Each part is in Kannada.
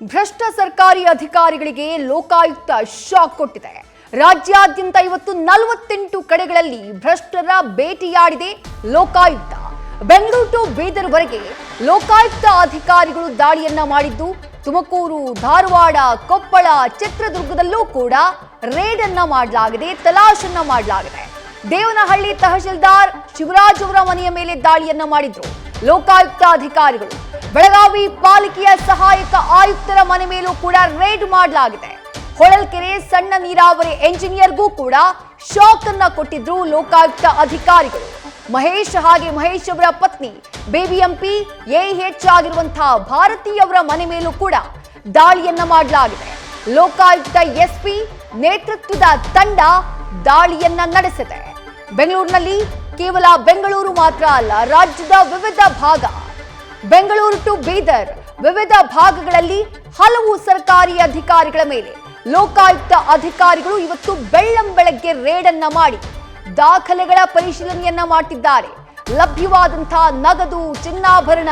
ಭ್ರಷ್ಟ ಸರ್ಕಾರಿ ಅಧಿಕಾರಿಗಳಿಗೆ ಲೋಕಾಯುಕ್ತ ಶಾಕ್ ಕೊಟ್ಟಿದೆ. ರಾಜ್ಯಾದ್ಯಂತ ಇವತ್ತು 48 ಕಡೆಗಳಲ್ಲಿ ಭ್ರಷ್ಟರ ಬೇಟೆಯಾಡಿದೆ ಲೋಕಾಯುಕ್ತ. ಬೆಂಗಳೂರು ಟು ಬೀದರ್ ವರೆಗೆ ಲೋಕಾಯುಕ್ತ ಅಧಿಕಾರಿಗಳು ದಾಳಿಯನ್ನ ಮಾಡಿದ್ದು, ತುಮಕೂರು, ಧಾರವಾಡ, ಕೊಪ್ಪಳ, ಚಿತ್ರದುರ್ಗದಲ್ಲೂ ಕೂಡ ರೇಡ್ ಅನ್ನ ಮಾಡಲಾಗಿದೆ, ತಲಾಶನ್ನ ಮಾಡಲಾಗಿದೆ. ದೇವನಹಳ್ಳಿ ತಹಶೀಲ್ದಾರ್ ಶಿವರಾಜ್ ಅವರ ಮನೆಯ ಮೇಲೆ ದಾಳಿಯನ್ನ ಮಾಡಿದ್ರು ಲೋಕಾಯುಕ್ತ ಅಧಿಕಾರಿಗಳು. ಬೆಳಗಾವಿ ಪಾಲಿಕೆಯ ಸಹಾಯಕ ಆಯುಕ್ತರ ಮನೆ ಮೇಲೂ ಕೂಡ ರೇಡ್ ಮಾಡಲಾಗಿದೆ. ಹೊಳಲ್ಕೆರೆ ಸಣ್ಣ ನೀರಾವರಿ ಎಂಜಿನಿಯರ್ಗೂ ಕೂಡ ಶಾಕ್ ಅನ್ನ ಕೊಟ್ಟಿದ್ರು ಲೋಕಾಯುಕ್ತ ಅಧಿಕಾರಿಗಳು. ಮಹೇಶ್ ಹಾಗೆ ಮಹೇಶ್ ಅವರ ಪತ್ನಿ ಬಿಬಿಎಂಪಿ ಎಇಎಚ್ ಆಗಿರುವಂತಹ ಭಾರತಿ ಅವರ ಮನೆ ಮೇಲೂ ಕೂಡ ದಾಳಿಯನ್ನ ಮಾಡಲಾಗಿದೆ. ಲೋಕಾಯುಕ್ತ ಎಸ್ಪಿ ನೇತೃತ್ವದ ತಂಡ ದಾಳಿಯನ್ನ ನಡೆಸಿದೆ. ಬೆಂಗಳೂರಿನಲ್ಲಿ ಕೇವಲ ಬೆಂಗಳೂರು ಮಾತ್ರ ಅಲ್ಲ, ರಾಜ್ಯದ ವಿವಿಧ ಭಾಗ, ಬೆಂಗಳೂರು ಟು ಬೀದರ್ ವಿವಿಧ ಭಾಗಗಳಲ್ಲಿ ಹಲವು ಸರ್ಕಾರಿ ಅಧಿಕಾರಿಗಳ ಮೇಲೆ ಲೋಕಾಯುಕ್ತ ಅಧಿಕಾರಿಗಳು ಇವತ್ತು ಬೆಳ್ಳಂಬೆಳಗ್ಗೆ ರೇಡ್ ಅನ್ನ ಮಾಡಿ ದಾಖಲೆಗಳ ಪರಿಶೀಲನೆಯನ್ನ ಮಾಡುತ್ತಿದ್ದಾರೆ. ಲಭ್ಯವಾದಂತಹ ನಗದು, ಚಿನ್ನಾಭರಣ,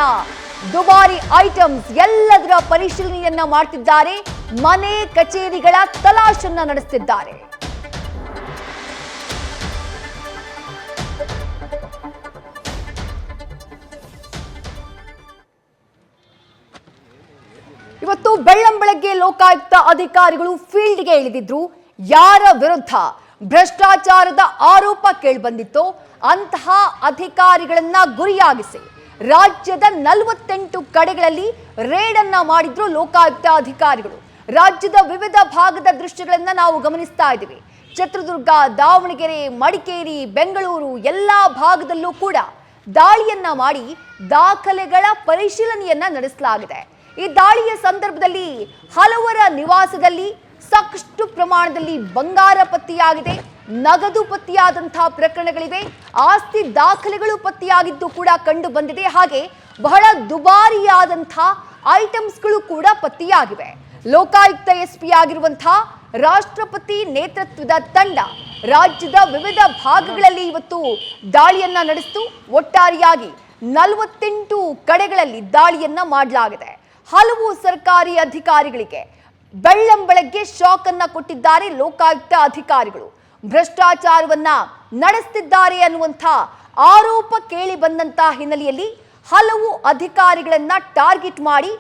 ದುಬಾರಿ ಐಟಮ್ಸ್ ಎಲ್ಲದರ ಪರಿಶೀಲನೆಯನ್ನ ಮಾಡುತ್ತಿದ್ದಾರೆ. ಮನೆ ಕಚೇರಿಗಳ ತಲಾಶನ್ನ ನಡೆಸುತ್ತಿದ್ದಾರೆ. ಇವತ್ತು ಬೆಳ್ಳಂಬೆಳಗ್ಗೆ ಲೋಕಾಯುಕ್ತ ಅಧಿಕಾರಿಗಳು ಫೀಲ್ಡ್ಗೆ ಇಳಿದಿದ್ರು. ಯಾರ ವಿರುದ್ಧ ಭ್ರಷ್ಟಾಚಾರದ ಆರೋಪ ಕೇಳಿಬಂದಿತ್ತೋ ಅಂತಹ ಅಧಿಕಾರಿಗಳನ್ನ ಗುರಿಯಾಗಿಸಿ ರಾಜ್ಯದ 48 ಕಡೆಗಳಲ್ಲಿ ರೇಡ್ ಅನ್ನ ಮಾಡಿದ್ರು ಲೋಕಾಯುಕ್ತ ಅಧಿಕಾರಿಗಳು. ರಾಜ್ಯದ ವಿವಿಧ ಭಾಗದ ದೃಶ್ಯಗಳನ್ನ ನಾವು ಗಮನಿಸ್ತಾ ಇದ್ದೀವಿ. ಚಿತ್ರದುರ್ಗ, ದಾವಣಗೆರೆ, ಮಡಿಕೇರಿ, ಬೆಂಗಳೂರು ಎಲ್ಲಾ ಭಾಗದಲ್ಲೂ ಕೂಡ ದಾಳಿಯನ್ನ ಮಾಡಿ ದಾಖಲೆಗಳ ಪರಿಶೀಲನೆಯನ್ನ ನಡೆಸಲಾಗಿದೆ. ಈ ದಾಳಿಯ ಸಂದರ್ಭದಲ್ಲಿ ಹಲವರ ನಿವಾಸದಲ್ಲಿ ಸಾಕಷ್ಟು ಪ್ರಮಾಣದಲ್ಲಿ ಬಂಗಾರ ಪತ್ತೆಯಾಗಿದೆ, ನಗದು ಪತ್ತೆಯಾದಂತಹ ಪ್ರಕರಣಗಳಿವೆ, ಆಸ್ತಿ ದಾಖಲೆಗಳು ಪತ್ತೆಯಾಗಿದ್ದು ಕೂಡ ಕಂಡು ಬಂದಿದೆ. ಹಾಗೆ ಬಹಳ ದುಬಾರಿಯಾದಂತಹ ಐಟಮ್ಸ್ಗಳು ಕೂಡ ಪತ್ತೆಯಾಗಿವೆ. ಲೋಕಾಯುಕ್ತ ಎಸ್ಪಿ ಆಗಿರುವಂತಹ ರಾಷ್ಟ್ರಪತಿ ನೇತೃತ್ವದ ತಂಡ ರಾಜ್ಯದ ವಿವಿಧ ಭಾಗಗಳಲ್ಲಿ ಇವತ್ತು ದಾಳಿಯನ್ನ ನಡೆಸಿತು. ಒಟ್ಟಾರೆಯಾಗಿ 48 ಕಡೆಗಳಲ್ಲಿ ದಾಳಿಯನ್ನ ಮಾಡಲಾಗಿದೆ. ಹಲವು ಸರ್ಕಾರಿ ಅಧಿಕಾರಿಗಳಿಗೆ ಬೆಳ್ಳಂಬೆಳಗ್ಗೆ ಶಾಕ್ ಅನ್ನ ಕೊಟ್ಟಿದ್ದಾರೆ ಲೋಕಾಯುಕ್ತ ಅಧಿಕಾರಿಗಳು. ಭ್ರಷ್ಟಾಚಾರವನ್ನ ನಡೆಸುತ್ತಿದ್ದಾರೆ ಅನ್ನುವಂಥ ಆರೋಪ ಕೇಳಿ ಬಂದಂತಹ ಹಿನ್ನೆಲೆಯಲ್ಲಿ ಹಲವು ಅಧಿಕಾರಿಗಳನ್ನ ಟಾರ್ಗೆಟ್ ಮಾಡಿ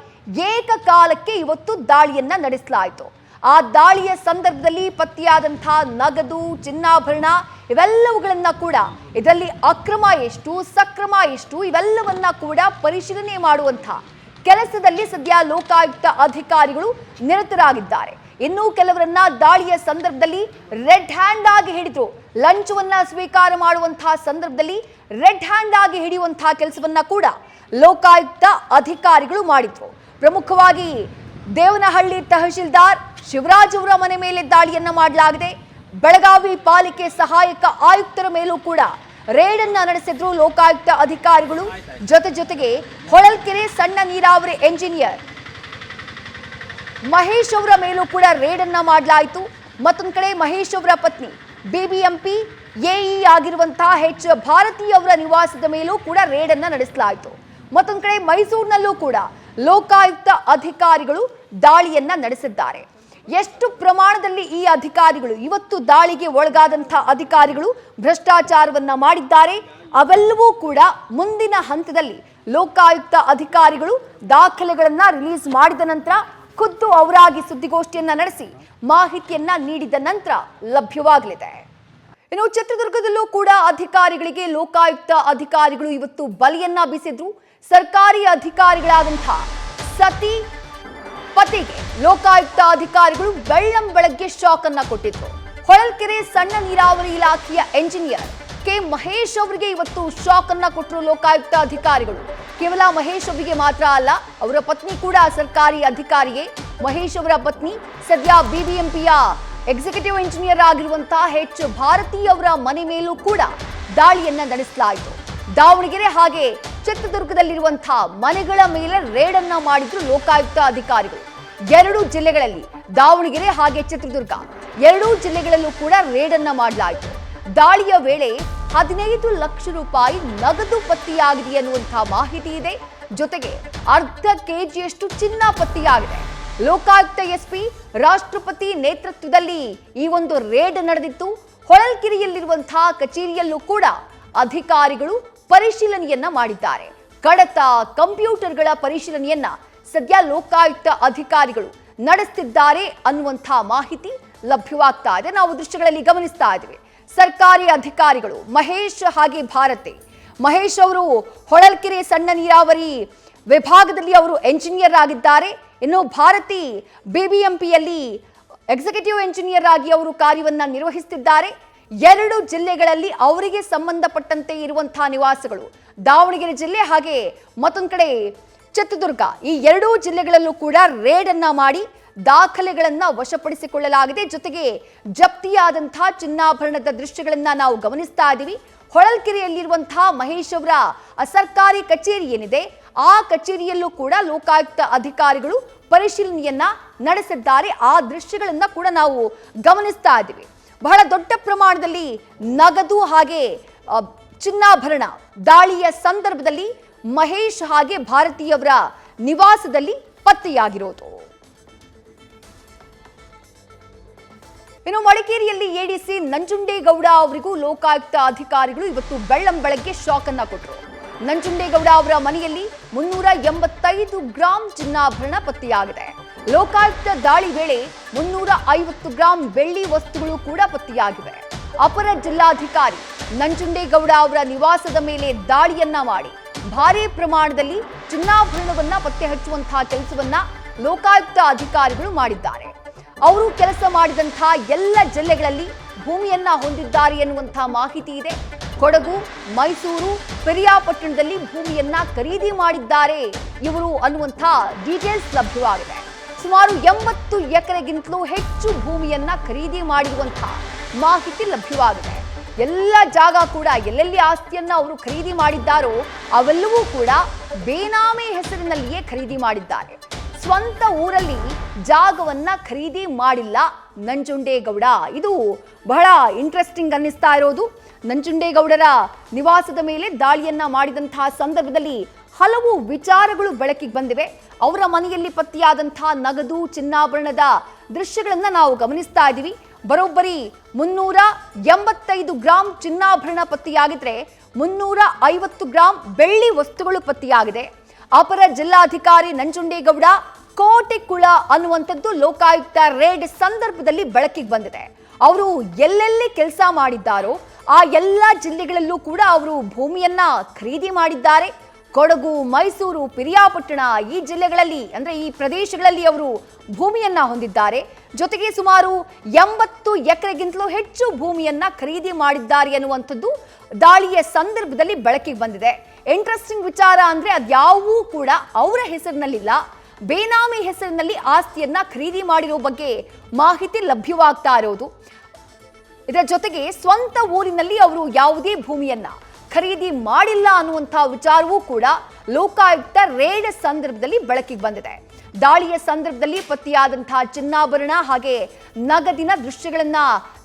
ಏಕಕಾಲಕ್ಕೆ ಇವತ್ತು ದಾಳಿಯನ್ನ ನಡೆಸಲಾಯಿತು. ಆ ದಾಳಿಯ ಸಂದರ್ಭದಲ್ಲಿ ಪತ್ತೆಯಾದಂತಹ ನಗದು, ಚಿನ್ನಾಭರಣ ಇವೆಲ್ಲವುಗಳನ್ನ ಕೂಡ, ಇದರಲ್ಲಿ ಅಕ್ರಮ ಎಷ್ಟು, ಸಕ್ರಮ ಎಷ್ಟು, ಇವೆಲ್ಲವನ್ನ ಕೂಡ ಪರಿಶೀಲನೆ ಮಾಡುವಂಥ ಕೆಲಸದಲ್ಲಿ ಸದ್ಯ ಲೋಕಾಯುಕ್ತ ಅಧಿಕಾರಿಗಳು ನಿರತರಾಗಿದ್ದಾರೆ. ಇನ್ನೂ ಕೆಲವರನ್ನ ದಾಳಿಯ ಸಂದರ್ಭದಲ್ಲಿ ರೆಡ್ ಹ್ಯಾಂಡ್ ಆಗಿ ಹಿಡಿದ್ರು. ಲಂಚವನ್ನ ಸ್ವೀಕಾರ ಮಾಡುವಂತಹ ಸಂದರ್ಭದಲ್ಲಿ ರೆಡ್ ಹ್ಯಾಂಡ್ ಆಗಿ ಹಿಡಿಯುವಂತಹ ಕೆಲಸವನ್ನ ಕೂಡ ಲೋಕಾಯುಕ್ತ ಅಧಿಕಾರಿಗಳು ಮಾಡಿದ್ರು. ಪ್ರಮುಖವಾಗಿ ದೇವನಹಳ್ಳಿ ತಹಶೀಲ್ದಾರ್ ಶಿವರಾಜ್ ಅವರ ಮನೆ ಮೇಲೆ ದಾಳಿಯನ್ನ ಮಾಡಲಾಗಿದೆ. ಬೆಳಗಾವಿ ಪಾಲಿಕೆ ಸಹಾಯಕ ಆಯುಕ್ತರ ಮೇಲೂ ಕೂಡ ರೇಡ್ ಅನ್ನ ನಡೆಸಿದ್ರು ಲೋಕಾಯುಕ್ತ ಅಧಿಕಾರಿಗಳು. ಜೊತೆಗೆ ಹೊಳಲ್ಕೆರೆ ಸಣ್ಣ ನೀರಾವರಿ ಎಂಜಿನಿಯರ್ ಮಹೇಶ್ ಅವರ ಮೇಲೂ ಕೂಡ ರೇಡ್ ಅನ್ನ ಮಾಡಲಾಯಿತು. ಮತ್ತೊಂದು ಕಡೆ ಮಹೇಶ್ ಅವರ ಪತ್ನಿ ಬಿಬಿಎಂಪಿ ಎಇ ಆಗಿರುವಂತಹ ಎಚ್ ಭಾರತಿ ಅವರ ನಿವಾಸದ ಮೇಲೂ ಕೂಡ ರೇಡ್ ಅನ್ನ ನಡೆಸಲಾಯಿತು. ಮತ್ತೊಂದು ಕಡೆ ಮೈಸೂರಿನಲ್ಲೂ ಕೂಡ ಲೋಕಾಯುಕ್ತ ಅಧಿಕಾರಿಗಳು ದಾಳಿಯನ್ನ ನಡೆಸಿದ್ದಾರೆ. ಎಷ್ಟು ಪ್ರಮಾಣದಲ್ಲಿ ಈ ಅಧಿಕಾರಿಗಳು ಇವತ್ತು ದಾಳಿಗೆ ಒಳಗಾದಂತಹ ಅಧಿಕಾರಿಗಳು ಭ್ರಷ್ಟಾಚಾರವನ್ನ ಮಾಡಿದ್ದಾರೆ, ಅವೆಲ್ಲವೂ ಕೂಡ ಮುಂದಿನ ಹಂತದಲ್ಲಿ ಲೋಕಾಯುಕ್ತ ಅಧಿಕಾರಿಗಳು ದಾಖಲೆಗಳನ್ನ ರಿಲೀಸ್ ಮಾಡಿದ ನಂತರ ಖುದ್ದು ಅವರಾಗಿ ಸುದ್ದಿಗೋಷ್ಠಿಯನ್ನ ನಡೆಸಿ ಮಾಹಿತಿಯನ್ನ ನೀಡಿದ ನಂತರ ಲಭ್ಯವಾಗಲಿದೆ. ಇನ್ನು ಚಿತ್ರದುರ್ಗದಲ್ಲೂ ಕೂಡ ಅಧಿಕಾರಿಗಳಿಗೆ ಲೋಕಾಯುಕ್ತ ಅಧಿಕಾರಿಗಳು ಇವತ್ತು ಬಲಿಯನ್ನ ಬೀಸಿದ್ರು. ಸರ್ಕಾರಿ ಅಧಿಕಾರಿಗಳಾದಂತಹ ಸತಿ ಪತಿಗೆ ಲೋಕಾಯುಕ್ತ ಅಧಿಕಾರಿಗಳು ಬೆಳ್ಳಂಬೆಳಗ್ಗೆ ಶಾಕ್ ಅನ್ನ ಕೊಟ್ಟಿದ್ರು. ಹೊಳಲ್ಕೆರೆ ಸಣ್ಣ ನೀರಾವರಿ ಇಲಾಖೆಯ ಎಂಜಿನಿಯರ್ ಕೆ ಮಹೇಶ್ ಅವರಿಗೆ ಇವತ್ತು ಶಾಕ್ ಅನ್ನ ಕೊಟ್ಟರು ಲೋಕಾಯುಕ್ತ ಅಧಿಕಾರಿಗಳು. ಕೇವಲ ಮಹೇಶ್ ಅವರಿಗೆ ಮಾತ್ರ ಅಲ್ಲ, ಅವರ ಪತ್ನಿ ಕೂಡ ಸರ್ಕಾರಿ ಅಧಿಕಾರಿಯೇ. ಮಹೇಶ್ ಅವರ ಪತ್ನಿ ಸದ್ಯ ಬಿಬಿಎಂಪಿಯ ಎಕ್ಸಿಕ್ಯೂಟಿವ್ ಇಂಜಿನಿಯರ್ ಆಗಿರುವಂತಹ ಎಚ್ ಭಾರತಿ ಅವರ ಮನೆ ಮೇಲೂ ಕೂಡ ದಾಳಿಯನ್ನ ನಡೆಸಲಾಯಿತು. ದಾವಣಗೆರೆ ಹಾಗೆ ಚಿತ್ರದುರ್ಗದಲ್ಲಿರುವಂತಹ ಮನೆಗಳ ಮೇಲೆ ರೇಡ್ ಅನ್ನ ಮಾಡಿದ್ರು ಲೋಕಾಯುಕ್ತ ಅಧಿಕಾರಿಗಳು. 2 ಜಿಲ್ಲೆಗಳಲ್ಲಿ, ದಾವಣಗೆರೆ ಹಾಗೆ ಚಿತ್ರದುರ್ಗ 2 ಜಿಲ್ಲೆಗಳಲ್ಲೂ ಕೂಡ ರೇಡ್ ಅನ್ನ ಮಾಡಲಾಯಿತು. ದಾಳಿಯ ವೇಳೆ 15 ಲಕ್ಷ ರೂಪಾಯಿ ನಗದು ಪತ್ತೆಯಾಗಿದೆ ಅನ್ನುವಂತಹ ಮಾಹಿತಿ ಇದೆ. ಜೊತೆಗೆ ಅರ್ಧ ಕೆಜಿಯಷ್ಟು ಚಿನ್ನ ಪತ್ತೆಯಾಗಿದೆ. ಲೋಕಾಯುಕ್ತ ಎಸ್ಪಿ ರಾಷ್ಟ್ರಪತಿ ನೇತೃತ್ವದಲ್ಲಿ ಈ ಒಂದು ರೇಡ್ ನಡೆದಿತ್ತು. ಹೊಳಲ್ಕೆರೆಯಲ್ಲಿರುವಂತಹ ಕಚೇರಿಯಲ್ಲೂ ಕೂಡ ಅಧಿಕಾರಿಗಳು ಪರಿಶೀಲನೆಯನ್ನ ಮಾಡಿದ್ದಾರೆ. ಕಡತ ಕಂಪ್ಯೂಟರ್ಗಳ ಪರಿಶೀಲನೆಯನ್ನ ಸದ್ಯ ಲೋಕಾಯುಕ್ತ ಅಧಿಕಾರಿಗಳು ನಡೆಸುತ್ತಿದ್ದಾರೆ ಅನ್ನುವಂಥ ಮಾಹಿತಿ ಲಭ್ಯವಾಗ್ತಾ ಇದೆ. ನಾವು ದೃಶ್ಯಗಳಲ್ಲಿ ಗಮನಿಸ್ತಾ ಇದ್ದೀವಿ. ಸರ್ಕಾರಿ ಅಧಿಕಾರಿಗಳು ಮಹೇಶ್ ಹಾಗೆ ಭಾರತಿ. ಮಹೇಶ್ ಅವರು ಹೊಳಲ್ಕೆರೆ ಸಣ್ಣ ನೀರಾವರಿ ವಿಭಾಗದಲ್ಲಿ ಅವರು ಎಂಜಿನಿಯರ್ ಆಗಿದ್ದಾರೆ. ಇನ್ನು ಭಾರತಿ ಬಿಬಿಎಂಪಿಯಲ್ಲಿ ಎಕ್ಸಿಕ್ಯೂಟಿವ್ ಎಂಜಿನಿಯರ್ ಆಗಿ ಅವರು ಕಾರ್ಯವನ್ನ ನಿರ್ವಹಿಸುತ್ತಿದ್ದಾರೆ. ಎರಡು ಜಿಲ್ಲೆಗಳಲ್ಲಿ ಅವರಿಗೆ ಸಂಬಂಧಪಟ್ಟಂತೆ ಇರುವಂತಹ ನಿವಾಸಗಳು ದಾವಣಗೆರೆ ಜಿಲ್ಲೆ ಹಾಗೆ ಮತ್ತೊಂದು ಕಡೆ ಚಿತ್ರದುರ್ಗ, ಈ ಎರಡೂ ಜಿಲ್ಲೆಗಳಲ್ಲೂ ಕೂಡ ರೇಡ್ ಅನ್ನ ಮಾಡಿ ದಾಖಲೆಗಳನ್ನ ವಶಪಡಿಸಿಕೊಳ್ಳಲಾಗಿದೆ. ಜೊತೆಗೆ ಜಪ್ತಿಯಾದಂತಹ ಚಿನ್ನಾಭರಣದ ದೃಶ್ಯಗಳನ್ನ ನಾವು ಗಮನಿಸ್ತಾ ಇದ್ದೀವಿ. ಹೊಳಲ್ಕೆರೆಯಲ್ಲಿರುವಂತಹ ಮಹೇಶ್ ಅವರ ಸರ್ಕಾರಿ ಕಚೇರಿ ಏನಿದೆ ಆ ಕಚೇರಿಯಲ್ಲೂ ಕೂಡ ಲೋಕಾಯುಕ್ತ ಅಧಿಕಾರಿಗಳು ಪರಿಶೀಲನೆಯನ್ನ ನಡೆಸಿದ್ದಾರೆ. ಆ ದೃಶ್ಯಗಳನ್ನ ಕೂಡ ನಾವು ಗಮನಿಸ್ತಾ ಇದ್ದೀವಿ. ಬಹಳ ದೊಡ್ಡ ಪ್ರಮಾಣದಲ್ಲಿ ನಗದು ಹಾಗೆ ಚಿನ್ನಾಭರಣ ದಾಳಿಯ ಸಂದರ್ಭದಲ್ಲಿ ಮಹೇಶ್ ಹಾಗೆ ಭಾರತೀಯವರ ನಿವಾಸದಲ್ಲಿ ಪತ್ತೆಯಾಗಿರೋದು. ಇನ್ನು ಮಡಿಕೇರಿಯಲ್ಲಿ ಎಡಿಸಿ ನಂಜುಂಡೇಗೌಡ ಅವರಿಗೂ ಲೋಕಾಯುಕ್ತ ಅಧಿಕಾರಿಗಳು ಇವತ್ತು ಬೆಳ್ಳಂಬೆಳಗ್ಗೆ ಶಾಕ್ ಅನ್ನ ಕೊಟ್ಟರು. ನಂಜುಂಡೇಗೌಡ ಅವರ ಮನೆಯಲ್ಲಿ 385 ಗ್ರಾಂ ಚಿನ್ನಾಭರಣ ಪತ್ತೆಯಾಗಿದೆ. ಲೋಕಾಯುಕ್ತ ದಾಳಿ ವೇಳೆ 350 ಗ್ರಾಂ ಬೆಳ್ಳಿ ವಸ್ತುಗಳು ಕೂಡ ಪತ್ತೆಯಾಗಿವೆ. ಅಪರ ಜಿಲ್ಲಾಧಿಕಾರಿ ನಂಜುಂಡೇಗೌಡ ಅವರ ನಿವಾಸದ ಮೇಲೆ ದಾಳಿಯನ್ನ ಮಾಡಿ ಭಾರೀ ಪ್ರಮಾಣದಲ್ಲಿ ಚಿನ್ನಾಭರಣವನ್ನ ಪತ್ತೆ ಹಚ್ಚುವಂತಹ ಕೆಲಸವನ್ನ ಲೋಕಾಯುಕ್ತ ಅಧಿಕಾರಿಗಳು ಮಾಡಿದ್ದಾರೆ. ಅವರು ಕೆಲಸ ಮಾಡಿದಂತಹ ಎಲ್ಲ ಜಿಲ್ಲೆಗಳಲ್ಲಿ ಭೂಮಿಯನ್ನ ಹೊಂದಿದ್ದಾರೆ ಎನ್ನುವಂತಹ ಮಾಹಿತಿ ಇದೆ. ಕೊಡಗು, ಮೈಸೂರು, ಪಿರಿಯಾಪಟ್ಟಣದಲ್ಲಿ ಭೂಮಿಯನ್ನ ಖರೀದಿ ಮಾಡಿದ್ದಾರೆ ಇವರು ಅನ್ನುವಂತಹ ಡೀಟೇಲ್ಸ್ ಲಭ್ಯವಾಗಿದೆ. ಸುಮಾರು 80 ಎಕರೆಗಿಂತಲೂ ಹೆಚ್ಚು ಭೂಮಿಯನ್ನ ಖರೀದಿ ಮಾಡಿರುವಂತಹ ಮಾಹಿತಿ ಲಭ್ಯವಾಗಿದೆ. ಎಲ್ಲ ಜಾಗ ಕೂಡ ಎಲ್ಲೆಲ್ಲಿ ಆಸ್ತಿಯನ್ನ ಅವರು ಖರೀದಿ ಮಾಡಿದ್ದಾರೋ ಅವೆಲ್ಲವೂ ಕೂಡ ಬೇನಾಮಿ ಹೆಸರಿನಲ್ಲಿಯೇ ಖರೀದಿ ಮಾಡಿದ್ದಾರೆ. ಸ್ವಂತ ಊರಲ್ಲಿ ಜಾಗವನ್ನ ಖರೀದಿ ಮಾಡಿಲ್ಲ ನಂಜುಂಡೇಗೌಡ. ಇದು ಬಹಳ ಇಂಟ್ರೆಸ್ಟಿಂಗ್ ಅನ್ನಿಸ್ತಾ ಇರೋದು. ನಂಜುಂಡೇಗೌಡರ ನಿವಾಸದ ಮೇಲೆ ದಾಳಿಯನ್ನ ಮಾಡಿದಂತಹ ಸಂದರ್ಭದಲ್ಲಿ ಹಲವು ವಿಚಾರಗಳು ಬೆಳಕಿಗೆ ಬಂದಿವೆ. ಅವರ ಮನೆಯಲ್ಲಿ ಪತ್ತೆಯಾದಂತಹ ನಗದು ಚಿನ್ನಾಭರಣದ ದೃಶ್ಯಗಳನ್ನ ನಾವು ಗಮನಿಸ್ತಾ ಇದ್ದೀವಿ. ಬರೋಬ್ಬರಿ 385 ಗ್ರಾಂ ಚಿನ್ನಾಭರಣ ಪತ್ತೆಯಾಗಿದ್ರೆ 350 ಗ್ರಾಂ ಬೆಳ್ಳಿ ವಸ್ತುಗಳು ಪತ್ತೆಯಾಗಿದೆ. ಅಪರ ಜಿಲ್ಲಾಧಿಕಾರಿ ನಂಜುಂಡೇಗೌಡ ಕೋಟೆಕುಳ ಅನ್ನುವಂಥದ್ದು ಲೋಕಾಯುಕ್ತ ರೇಡ್ ಸಂದರ್ಭದಲ್ಲಿ ಬೆಳಕಿಗೆ ಬಂದಿದೆ. ಅವರು ಎಲ್ಲೆಲ್ಲಿ ಕೆಲಸ ಮಾಡಿದ್ದಾರೋ ಆ ಎಲ್ಲ ಜಿಲ್ಲೆಗಳಲ್ಲೂ ಕೂಡ ಅವರು ಭೂಮಿಯನ್ನ ಖರೀದಿ ಮಾಡಿದ್ದಾರೆ. ಕೊಡಗು, ಮೈಸೂರು, ಪಿರಿಯಾಪಟ್ಟಣ ಈ ಜಿಲ್ಲೆಗಳಲ್ಲಿ ಅಂದ್ರೆ ಈ ಪ್ರದೇಶಗಳಲ್ಲಿ ಅವರು ಭೂಮಿಯನ್ನ ಹೊಂದಿದ್ದಾರೆ. ಜೊತೆಗೆ ಸುಮಾರು 80 ಎಕರೆಗಿಂತಲೂ ಹೆಚ್ಚು ಭೂಮಿಯನ್ನ ಖರೀದಿ ಮಾಡಿದ್ದಾರೆ ಅನ್ನುವಂಥದ್ದು ದಾಳಿಯ ಸಂದರ್ಭದಲ್ಲಿ ಬೆಳಕಿಗೆ ಬಂದಿದೆ. ಇಂಟ್ರೆಸ್ಟಿಂಗ್ ವಿಚಾರ ಅಂದ್ರೆ ಅದ್ಯಾವೂ ಕೂಡ ಅವರ ಹೆಸರಿನಲ್ಲಿಲ್ಲ, ಬೇನಾಮಿ ಹೆಸರಿನಲ್ಲಿ ಆಸ್ತಿಯನ್ನ ಖರೀದಿ ಮಾಡಿರೋ ಬಗ್ಗೆ ಮಾಹಿತಿ ಲಭ್ಯವಾಗ್ತಾ ಇರೋದು. ಇದರ ಜೊತೆಗೆ ಸ್ವಂತ ಊರಿನಲ್ಲಿ ಅವರು ಯಾವುದೇ ಭೂಮಿಯನ್ನ ಖರೀದಿ ಮಾಡಿಲ್ಲ ಅನ್ನುವಂತಹ ವಿಚಾರವೂ ಕೂಡ ಲೋಕಾಯುಕ್ತ ರೇಡ್ ಸಂದರ್ಭದಲ್ಲಿ ಬೆಳಕಿಗೆ ಬಂದಿದೆ. ದಾಳಿಯ ಸಂದರ್ಭದಲ್ಲಿ ಪತ್ತೆಯಾದಂತಹ ಚಿನ್ನಾಭರಣ ಹಾಗೆ ನಗದಿನ ದೃಶ್ಯಗಳನ್ನ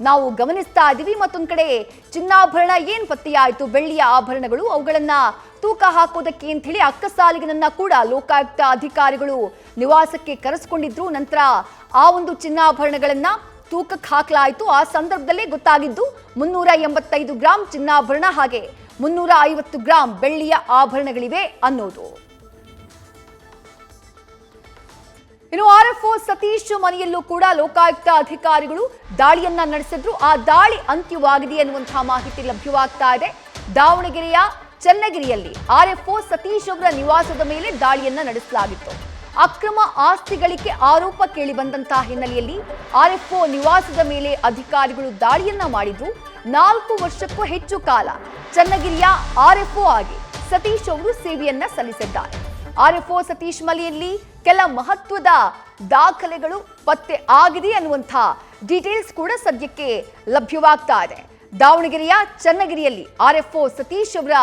ನಾವು ಗಮನಿಸ್ತಾ ಇದ್ದೀವಿ. ಮತ್ತೊಂದು ಕಡೆ ಚಿನ್ನಾಭರಣ ಏನ್ ಪತ್ತೆಯಾಯಿತು, ಬೆಳ್ಳಿಯ ಆಭರಣಗಳು, ಅವುಗಳನ್ನ ತೂಕ ಹಾಕೋದಕ್ಕೆ ಅಂತ ಹೇಳಿ ಅಕ್ಕಸಾಲಿಗನನ್ನ ಕೂಡ ಲೋಕಾಯುಕ್ತ ಅಧಿಕಾರಿಗಳು ನಿವಾಸಕ್ಕೆ ಕರೆಸಿಕೊಂಡಿದ್ರು. ನಂತರ ಆ ಒಂದು ಚಿನ್ನಾಭರಣಗಳನ್ನ ತೂಕಕ್ಕೆ ಹಾಕಲಾಯಿತು. ಆ ಸಂದರ್ಭದಲ್ಲೇ ಗೊತ್ತಾಗಿದ್ದು 385 ಗ್ರಾಂ ಚಿನ್ನಾಭರಣ ಹಾಗೆ 350 ಗ್ರಾಂ ಬೆಳ್ಳಿಯ ಆಭರಣಗಳಿವೆ ಅನ್ನೋದು. ಇನ್ನು ಆರ್ಎಫ್ಒ ಸತೀಶ್ ಮನೆಯಲ್ಲೂ ಕೂಡ ಲೋಕಾಯುಕ್ತ ಅಧಿಕಾರಿಗಳು ದಾಳಿಯನ್ನ ನಡೆಸಿದ್ರು. ಆ ದಾಳಿ ಅಂತ್ಯವಾಗಿದೆ ಎನ್ನುವಂತಹ ಮಾಹಿತಿ ಲಭ್ಯವಾಗ್ತಾ ಇದೆ. ದಾವಣಗೆರೆಯ ಚನ್ನಗಿರಿಯಲ್ಲಿ ಆರ್ಎಫ್ಒ ಸತೀಶ್ ಅವರ ನಿವಾಸದ ಮೇಲೆ ದಾಳಿಯನ್ನ ನಡೆಸಲಾಗಿತ್ತು. ಅಕ್ರಮ ಆಸ್ತಿ ಗಳಿಕೆ ಆರೋಪ ಕೇಳಿ ಬಂದಂತಹ ಹಿನ್ನೆಲೆಯಲ್ಲಿ ಆರ್ಎಫ್ಒ ನಿವಾಸದ ಮೇಲೆ ಅಧಿಕಾರಿಗಳು ದಾಳಿಯನ್ನ ಮಾಡಿದ್ರು. 4 ವರ್ಷಕ್ಕೂ ಹೆಚ್ಚು ಕಾಲ ಚನ್ನಗಿರಿಯ ಆರ್ಎಫ್ಒ ಆಗಿ ಸತೀಶ್ ಅವರು ಸೇವೆಯನ್ನ ಸಲ್ಲಿಸಿದ್ದಾರೆ. ಆರ್ಎಫ್ಒ ಸತೀಶ್ ಮನೆಯಲ್ಲಿ ಕೆಲ ಮಹತ್ವದ ದಾಖಲೆಗಳು ಪತ್ತೆ ಆಗಿದೆ ಅನ್ನುವಂತಹ ಡೀಟೇಲ್ಸ್ ಕೂಡ ಸದ್ಯಕ್ಕೆ ಲಭ್ಯವಾಗ್ತಾ ಇದೆ. ದಾವಣಗೆರೆಯ ಚನ್ನಗಿರಿಯಲ್ಲಿ ಆರ್ಎಫ್ಒ ಸತೀಶ್ ಅವರ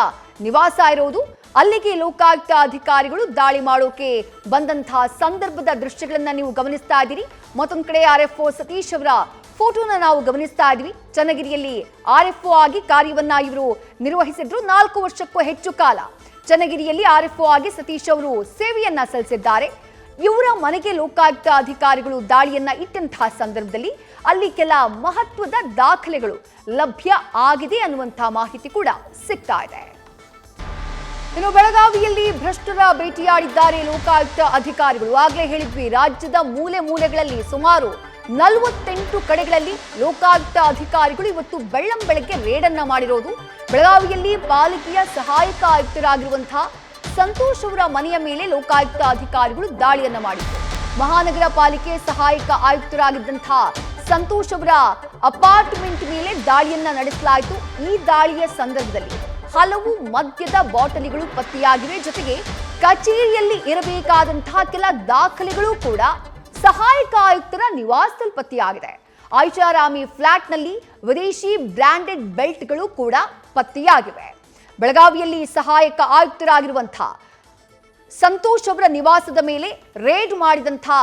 ನಿವಾಸ ಇರೋದು. ಅಲ್ಲಿಗೆ ಲೋಕಾಯುಕ್ತ ಅಧಿಕಾರಿಗಳು ದಾಳಿ ಮಾಡೋಕೆ ಬಂದಂತಹ ಸಂದರ್ಭದ ದೃಶ್ಯಗಳನ್ನ ನೀವು ಗಮನಿಸ್ತಾ ಇದ್ದೀರಿ. ಮತ್ತೊಂದು ಕಡೆ ಆರ್ಎಫ್ಒ ಸತೀಶ್ ಅವರ ಫೋಟೋನ ನಾವು ಗಮನಿಸ್ತಾ ಇದ್ವಿ. ಚನ್ನಗಿರಿಯಲ್ಲಿ ಆರ್ಎಫ್ಒ ಆಗಿ ಕಾರ್ಯವನ್ನ ಇವರು ನಿರ್ವಹಿಸಿದ್ರು. 4 ವರ್ಷಕ್ಕೂ ಹೆಚ್ಚು ಕಾಲ ಚನ್ನಗಿರಿಯಲ್ಲಿ ಆರ್ಎಫ್ಒ ಆಗಿ ಸತೀಶ್ ಅವರು ಸೇವೆಯನ್ನ ಸಲ್ಲಿಸಿದ್ದಾರೆ. ಇವರ ಮನೆಗೆ ಲೋಕಾಯುಕ್ತ ಅಧಿಕಾರಿಗಳು ದಾಳಿಯನ್ನ ಇಟ್ಟಂತಹ ಸಂದರ್ಭದಲ್ಲಿ ಅಲ್ಲಿ ಕೆಲ ಮಹತ್ವದ ದಾಖಲೆಗಳು ಲಭ್ಯ ಆಗಿದೆ ಅನ್ನುವಂತಹ ಮಾಹಿತಿ ಕೂಡ ಸಿಗ್ತಾ ಇದೆ. ಇನ್ನು ಬೆಳಗಾವಿಯಲ್ಲಿ ಭ್ರಷ್ಟರ ಭೇಟಿಯಾಡಿದ್ದಾರೆ ಲೋಕಾಯುಕ್ತ ಅಧಿಕಾರಿಗಳು. ಆಗ್ಲೇ ಹೇಳಿದ್ವಿ, ರಾಜ್ಯದ ಮೂಲೆ ಮೂಲೆಗಳಲ್ಲಿ ಸುಮಾರು 48 ಕಡೆಗಳಲ್ಲಿ ಲೋಕಾಯುಕ್ತ ಅಧಿಕಾರಿಗಳು ಇವತ್ತು ಬೆಳ್ಳಂಬೆಳಗ್ಗೆ ರೇಡನ್ನ ಮಾಡಿರೋದು. ಬೆಳಗಾವಿಯಲ್ಲಿ ಪಾಲಿಕೆಯ ಸಹಾಯಕ ಆಯುಕ್ತರಾಗಿರುವಂತಹ ಸಂತೋಷ್ ಅವರ ಮನೆಯ ಮೇಲೆ ಲೋಕಾಯುಕ್ತ ಅಧಿಕಾರಿಗಳು ದಾಳಿಯನ್ನ ಮಾಡಿದ್ರು. ಮಹಾನಗರ ಪಾಲಿಕೆ ಸಹಾಯಕ ಆಯುಕ್ತರಾಗಿದ್ದಂತಹ ಸಂತೋಷ್ ಅವರ ಅಪಾರ್ಟ್ಮೆಂಟ್ ಮೇಲೆ ದಾಳಿಯನ್ನ ನಡೆಸಲಾಯಿತು. ಈ ದಾಳಿಯ ಸಂದರ್ಭದಲ್ಲಿ ಹಲವು ಮದ್ಯದ ಬಾಟಲಿಗಳು ಪತ್ತೆಯಾಗಿವೆ. ಜೊತೆಗೆ ಕಚೇರಿಯಲ್ಲಿ ಇರಬೇಕಾದಂತಹ ಕೆಲ ದಾಖಲೆಗಳು ಕೂಡ ಸಹಾಯಕ ಆಯುಕ್ತರ ನಿವಾಸದಲ್ಲಿ ಪತ್ತೆಯಾಗಿದೆ. ಐಷಾರಾಮಿ ಫ್ಲಾಟ್ನಲ್ಲಿ ವಿದೇಶಿ ಬ್ರಾಂಡೆಡ್ ಬೆಲ್ಟ್ಗಳು ಕೂಡ ಪತ್ತೆಯಾಗಿವೆ. ಬೆಳಗಾವಿಯಲ್ಲಿ ಸಹಾಯಕ ಆಯುಕ್ತರಾಗಿರುವಂತಹ ಸಂತೋಷ್ ಅವರ ನಿವಾಸದ ಮೇಲೆ ರೇಡ್ ಮಾಡಿದಂತಹ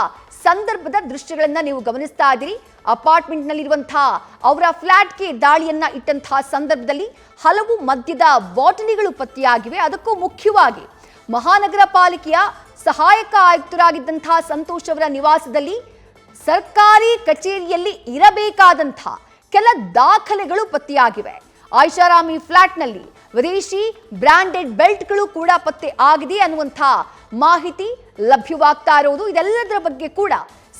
ಸಂದರ್ಭದ ದೃಶ್ಯಗಳನ್ನ ನೀವು ಗಮನಿಸ್ತಾ ಇದ್ದೀರಿ. ಅಪಾರ್ಟ್ಮೆಂಟ್ ನಲ್ಲಿರುವಂತಹ ಅವರ ಫ್ಲಾಟ್ಗೆ ದಾಳಿಯನ್ನ ಇಟ್ಟಂತಹ ಸಂದರ್ಭದಲ್ಲಿ ಹಲವು ಮದ್ಯದ ಬಾಟಲಿಗಳು ಪತ್ತೆಯಾಗಿವೆ. ಅದಕ್ಕೂ ಮುಖ್ಯವಾಗಿ ಮಹಾನಗರ ಪಾಲಿಕೆಯ ಸಹಾಯಕ ಆಯುಕ್ತರಾಗಿದ್ದಂತಹ ಸಂತೋಷ್ ಅವರ ನಿವಾಸದಲ್ಲಿ ಸರ್ಕಾರಿ ಕಚೇರಿಯಲ್ಲಿ ಇರಬೇಕಾದಂತಹ ಕೆಲ ದಾಖಲೆಗಳು ಪತ್ತೆಯಾಗಿವೆ. ಐಷಾರಾಮಿ ಫ್ಲಾಟ್ನಲ್ಲಿ ವಿದೇಶಿ ಬ್ರಾಂಡೆಡ್ ಬೆಲ್ಟ್ಗಳು ಕೂಡ ಪತ್ತೆ ಆಗಿದೆ ಅನ್ನುವಂತಹ ಮಾಹಿತಿ ಲಭ್ಯವಾಗ್ತಾ ಇರೋದು. ಇದೆಲ್ಲದರ ಬಗ್ಗೆ ಕೂಡ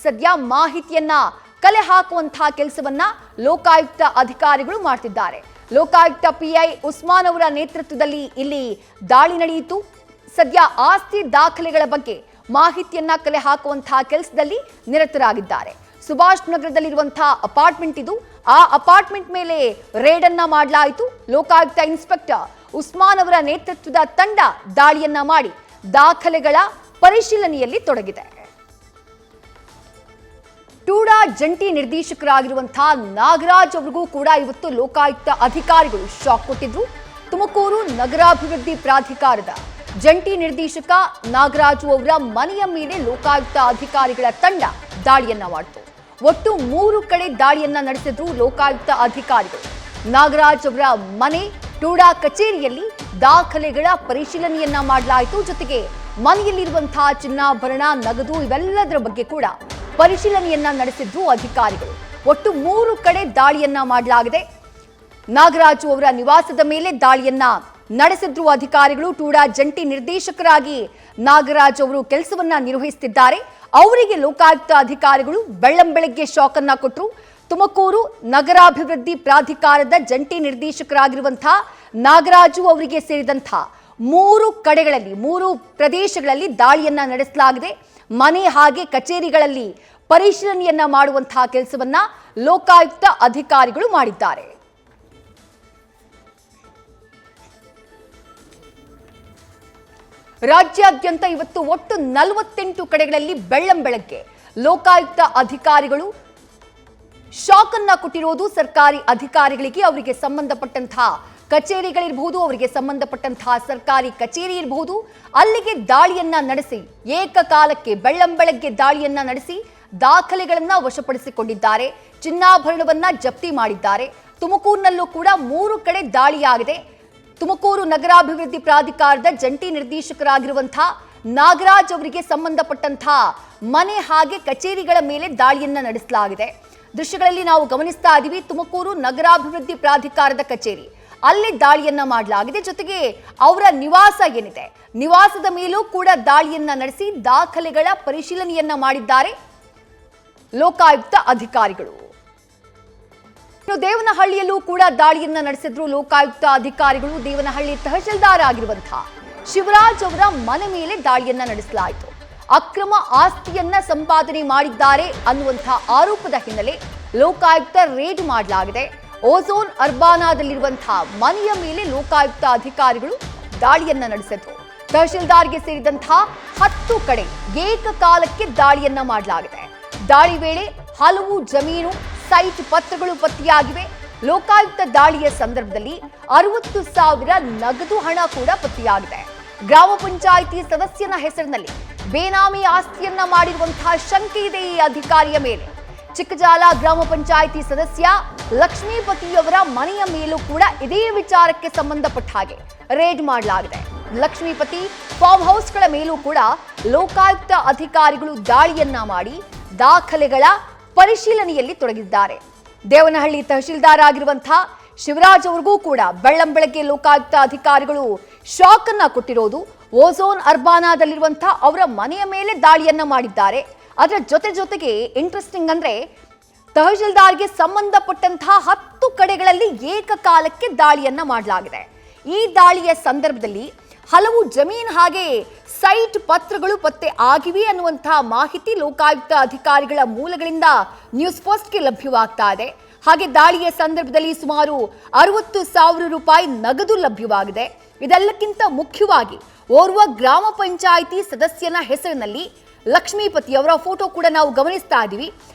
ಸದ್ಯ ಮಾಹಿತಿಯನ್ನ ಕಲೆ ಹಾಕುವಂತಹ ಕೆಲಸವನ್ನ ಲೋಕಾಯುಕ್ತ ಅಧಿಕಾರಿಗಳು ಮಾಡ್ತಿದ್ದಾರೆ. ಲೋಕಾಯುಕ್ತ ಪಿಐ ಉಸ್ಮಾನ್ ಅವರ ನೇತೃತ್ವದಲ್ಲಿ ಇಲ್ಲಿ ದಾಳಿ ನಡೆಯಿತು. ಸದ್ಯ ಆಸ್ತಿ ದಾಖಲೆಗಳ ಬಗ್ಗೆ ಮಾಹಿತಿಯನ್ನ ಕಲೆ ಹಾಕುವಂತಹ ಕೆಲಸದಲ್ಲಿ ನಿರತರಾಗಿದ್ದಾರೆ. ಸುಭಾಷ್ ನಗರದಲ್ಲಿರುವಂತಹ ಅಪಾರ್ಟ್ಮೆಂಟ್ ಇದು. ಆ ಅಪಾರ್ಟ್ಮೆಂಟ್ ಮೇಲೆ ರೇಡ್ ಅನ್ನ ಮಾಡಲಾಯಿತು. ಲೋಕಾಯುಕ್ತ ಇನ್ಸ್ಪೆಕ್ಟರ್ ಉಸ್ಮಾನ್ ಅವರ ನೇತೃತ್ವದ ತಂಡ ದಾಳಿಯನ್ನ ಮಾಡಿ ದಾಖಲೆಗಳ ಪರಿಶೀಲನೆಯಲ್ಲಿ ತೊಡಗಿದೆ. ಟೂಡಾ ಜಂಟಿ ನಿರ್ದೇಶಕರಾಗಿರುವಂತಹ ನಾಗರಾಜ್ ಅವರಿಗೂ ಕೂಡ ಇವತ್ತು ಲೋಕಾಯುಕ್ತ ಅಧಿಕಾರಿಗಳು ಶಾಕ್ ಕೊಟ್ಟಿದ್ರು. ತುಮಕೂರು ನಗರಾಭಿವೃದ್ಧಿ ಪ್ರಾಧಿಕಾರದ ಜಂಟಿ ನಿರ್ದೇಶಕ ನಾಗರಾಜು ಅವರ ಮನೆಯ ಮೇಲೆ ಲೋಕಾಯುಕ್ತ ಅಧಿಕಾರಿಗಳ ತಂಡ ದಾಳಿಯನ್ನ ಮಾಡಿತು. ಒಟ್ಟು 3 ಕಡೆ ದಾಳಿಯನ್ನ ನಡೆಸಿದ್ರು ಲೋಕಾಯುಕ್ತ ಅಧಿಕಾರಿಗಳು. ನಾಗರಾಜ್ ಅವರ ಮನೆ, ಟೂಡಾ ಕಚೇರಿಯಲ್ಲಿ ದಾಖಲೆಗಳ ಪರಿಶೀಲನೆಯನ್ನ ಮಾಡಲಾಯಿತು. ಜೊತೆಗೆ ಮನೆಯಲ್ಲಿರುವಂತಹ ಚಿನ್ನಾಭರಣ, ನಗದು ಇವೆಲ್ಲದರ ಬಗ್ಗೆ ಕೂಡ ಪರಿಶೀಲನೆಯನ್ನ ನಡೆಸಿದ್ರು ಅಧಿಕಾರಿಗಳು. ಒಟ್ಟು 3 ಕಡೆ ದಾಳಿಯನ್ನ ಮಾಡಲಾಗಿದೆ. ನಾಗರಾಜು ಅವರ ನಿವಾಸದ ಮೇಲೆ ದಾಳಿಯನ್ನ ನಡೆಸಿದ್ರು ಅಧಿಕಾರಿಗಳು. ಟೂಡಾ ಜಂಟಿ ನಿರ್ದೇಶಕರಾಗಿ ನಾಗರಾಜ್ ಅವರು ಕೆಲಸವನ್ನ ನಿರ್ವಹಿಸುತ್ತಿದ್ದಾರೆ. ಅವರಿಗೆ ಲೋಕಾಯುಕ್ತ ಅಧಿಕಾರಿಗಳು ಬೆಳ್ಳಂಬೆಳಗ್ಗೆ ಶಾಕ್ ಅನ್ನ ಕೊಟ್ಟರು. ತುಮಕೂರು ನಗರಾಭಿವೃದ್ಧಿ ಪ್ರಾಧಿಕಾರದ ಜಂಟಿ ನಿರ್ದೇಶಕರಾಗಿರುವಂತಹ ನಾಗರಾಜು ಅವರಿಗೆ ಸೇರಿದಂತಹ 3 ಕಡೆಗಳಲ್ಲಿ 3 ಪ್ರದೇಶಗಳಲ್ಲಿ ದಾಳಿಯನ್ನ ನಡೆಸಲಾಗಿದೆ. ಮನೆ ಹಾಗೆ ಕಚೇರಿಗಳಲ್ಲಿ ಪರಿಶೀಲನೆಯನ್ನ ಮಾಡುವಂತಹ ಕೆಲಸವನ್ನ ಲೋಕಾಯುಕ್ತ ಅಧಿಕಾರಿಗಳು ಮಾಡಿದ್ದಾರೆ. ರಾಜ್ಯಾದ್ಯಂತ ಇವತ್ತು ಒಟ್ಟು 48 ಕಡೆಗಳಲ್ಲಿ ಬೆಳ್ಳಂಬೆಳಗ್ಗೆ ಲೋಕಾಯುಕ್ತ ಅಧಿಕಾರಿಗಳು ಶಾಕ್ ಅನ್ನ ಕೊಟ್ಟಿರೋದು. ಸರ್ಕಾರಿ ಅಧಿಕಾರಿಗಳಿಗೆ, ಅವರಿಗೆ ಸಂಬಂಧಪಟ್ಟಂತಹ ಕಚೇರಿಗಳಿರಬಹುದು, ಅವರಿಗೆ ಸಂಬಂಧಪಟ್ಟಂತಹ ಸರ್ಕಾರಿ ಕಚೇರಿ ಇರಬಹುದು, ಅಲ್ಲಿಗೆ ದಾಳಿಯನ್ನ ನಡೆಸಿ ಏಕಕಾಲಕ್ಕೆ ಬೆಳ್ಳಂಬೆಳಗ್ಗೆ ದಾಳಿಯನ್ನ ನಡೆಸಿ ದಾಖಲೆಗಳನ್ನ ವಶಪಡಿಸಿಕೊಂಡಿದ್ದಾರೆ. ಚಿನ್ನಾಭರಣವನ್ನ ಜಪ್ತಿ ಮಾಡಿದ್ದಾರೆ. ತುಮಕೂರಿನಲ್ಲೂ ಕೂಡ 3 ಕಡೆ ದಾಳಿಯಾಗಿದೆ. ತುಮಕೂರು ನಗರಾಭಿವೃದ್ಧಿ ಪ್ರಾಧಿಕಾರದ ಜಂಟಿ ನಿರ್ದೇಶಕರಾಗಿರುವಂತಹ ನಾಗರಾಜ್ ಅವರಿಗೆ ಸಂಬಂಧಪಟ್ಟಂತಹ ಮನೆ ಹಾಗೆ ಕಚೇರಿಗಳ ಮೇಲೆ ದಾಳಿಯನ್ನ ನಡೆಸಲಾಗಿದೆ. ದೃಶ್ಯಗಳಲ್ಲಿ ನಾವು ಗಮನಿಸ್ತಾ ಇದ್ದೀವಿ. ತುಮಕೂರು ನಗರಾಭಿವೃದ್ಧಿ ಪ್ರಾಧಿಕಾರದ ಕಚೇರಿ, ಅಲ್ಲಿ ದಾಳಿಯನ್ನ ಮಾಡಲಾಗಿದೆ. ಜೊತೆಗೆ ಅವರ ನಿವಾಸ ಏನಿದೆ, ನಿವಾಸದ ಮೇಲೂ ಕೂಡ ದಾಳಿಯನ್ನ ನಡೆಸಿ ದಾಖಲೆಗಳ ಪರಿಶೀಲನೆಯನ್ನ ಮಾಡಿದ್ದಾರೆ ಲೋಕಾಯುಕ್ತ ಅಧಿಕಾರಿಗಳು. ಇನ್ನು ದೇವನಹಳ್ಳಿಯಲ್ಲೂ ಕೂಡ ದಾಳಿಯನ್ನ ನಡೆಸಿದ್ರು ಲೋಕಾಯುಕ್ತ ಅಧಿಕಾರಿಗಳು. ದೇವನಹಳ್ಳಿ ತಹಶೀಲ್ದಾರ್ ಆಗಿರುವಂತಹ ಶಿವರಾಜ್ ಅವರ ಮನೆ ಮೇಲೆ ದಾಳಿಯನ್ನ ನಡೆಸಲಾಯಿತು. ಅಕ್ರಮ ಆಸ್ತಿಯನ್ನ ಸಂಪಾದನೆ ಮಾಡಿದ್ದಾರೆ ಅನ್ನುವಂತಹ ಆರೋಪದ ಹಿನ್ನೆಲೆ ಲೋಕಾಯುಕ್ತ ರೇಡ್ ಮಾಡಲಾಗಿದೆ. ಓಝೋನ್ ಅರ್ಬಾನಾದಲ್ಲಿರುವಂತಹ ಮನೆಯ ಮೇಲೆ ಲೋಕಾಯುಕ್ತ ಅಧಿಕಾರಿಗಳು ದಾಳಿಯನ್ನ ನಡೆಸಿದ್ರು. ತಹಶೀಲ್ದಾರ್ಗೆ ಸೇರಿದಂತಹ 10 ಕಡೆ ಏಕಕಾಲಕ್ಕೆ ದಾಳಿಯನ್ನ ಮಾಡಲಾಗಿದೆ. ದಾಳಿ ವೇಳೆ ಹಲವು ಜಮೀನು, ಸೈಟ್ ಪತ್ರಗಳು ಪತ್ತೆಯಾಗಿವೆ. ಲೋಕಾಯುಕ್ತ ದಾಳಿಯ ಸಂದರ್ಭದಲ್ಲಿ 60,000 ನಗದು ಹಣ ಕೂಡ ಪತ್ತೆಯಾಗಿದೆ. ಗ್ರಾಮ ಪಂಚಾಯಿತಿ ಸದಸ್ಯನ ಹೆಸರಿನಲ್ಲಿ ಬೇನಾಮಿ ಆಸ್ತಿಯನ್ನ ಮಾಡಿರುವಂತಹ ಶಂಕೆ ಇದೆ ಈ ಅಧಿಕಾರಿಯ ಮೇಲೆ. ಚಿಕ್ಕಜಾಲ ಗ್ರಾಮ ಪಂಚಾಯಿತಿ ಸದಸ್ಯ ಲಕ್ಷ್ಮೀಪತಿಯವರ ಮನೆಯ ಮೇಲೂ ಕೂಡ ಇದೇ ವಿಚಾರಕ್ಕೆ ಸಂಬಂಧಪಟ್ಟ ಹಾಗೆ ರೇಡ್ ಮಾಡಲಾಗಿದೆ. ಲಕ್ಷ್ಮೀಪತಿ ಫಾರ್ಮ್ ಹೌಸ್ಗಳ ಮೇಲೂ ಕೂಡ ಲೋಕಾಯುಕ್ತ ಅಧಿಕಾರಿಗಳು ದಾಳಿಯನ್ನ ಮಾಡಿ ದಾಖಲೆಗಳ ಪರಿಶೀಲನೆಯಲ್ಲಿ ತೊಡಗಿದ್ದಾರೆ. ದೇವನಹಳ್ಳಿ ತಹಶೀಲ್ದಾರ್ ಆಗಿರುವಂತಹ ಶಿವರಾಜ್ ಅವ್ರಿಗೂ ಕೂಡ ಬೆಳ್ಳಂಬೆಳಗ್ಗೆ ಲೋಕಾಯುಕ್ತ ಅಧಿಕಾರಿಗಳು ಶಾಕ್ ಅನ್ನ ಕೊಟ್ಟಿರೋದು. ಓಝೋನ್ ಅರ್ಬಾನಾದಲ್ಲಿರುವಂತಹ ಅವರ ಮನೆಯ ಮೇಲೆ ದಾಳಿಯನ್ನ ಮಾಡಿದ್ದಾರೆ. ಅದರ ಜೊತೆಗೆ ಇಂಟ್ರೆಸ್ಟಿಂಗ್ ಅಂದ್ರೆ ತಹಶೀಲ್ದಾರ್ಗೆ ಸಂಬಂಧಪಟ್ಟಂತಹ 10 ಕಡೆಗಳಲ್ಲಿ ಏಕಕಾಲಕ್ಕೆ ದಾಳಿಯನ್ನ ಮಾಡಲಾಗಿದೆ. ಈ ದಾಳಿಯ ಸಂದರ್ಭದಲ್ಲಿ ಹಲವು ಜಮೀನ್ ಹಾಗೆ ಸೈಟ್ ಪತ್ರಗಳು ಪತ್ತೆ ಆಗಿವೆ ಅನ್ನುವಂತಹ ಮಾಹಿತಿ ಲೋಕಾಯುಕ್ತ ಅಧಿಕಾರಿಗಳ ಮೂಲಗಳಿಂದ ನ್ಯೂಸ್ ಫಸ್ಟ್ಗೆ ಲಭ್ಯವಾಗ್ತಾ ಇದೆ. ಹಾಗೆ ದಾಳಿಯ ಸಂದರ್ಭದಲ್ಲಿ ಸುಮಾರು 60,000 ರೂಪಾಯಿ ನಗದು ಲಭ್ಯವಾಗಿದೆ. ಇದೆಲ್ಲಕ್ಕಿಂತ ಮುಖ್ಯವಾಗಿ ಓರ್ವ ಗ್ರಾಮ ಪಂಚಾಯಿತಿ ಸದಸ್ಯನ ಹೆಸರಿನಲ್ಲಿ ಲಕ್ಷ್ಮೀಪತಿ ಅವರ ಫೋಟೋ ಕೂಡ ನಾವು ಗಮನಿಸ್ತಾ ಇದ್ದೀವಿ.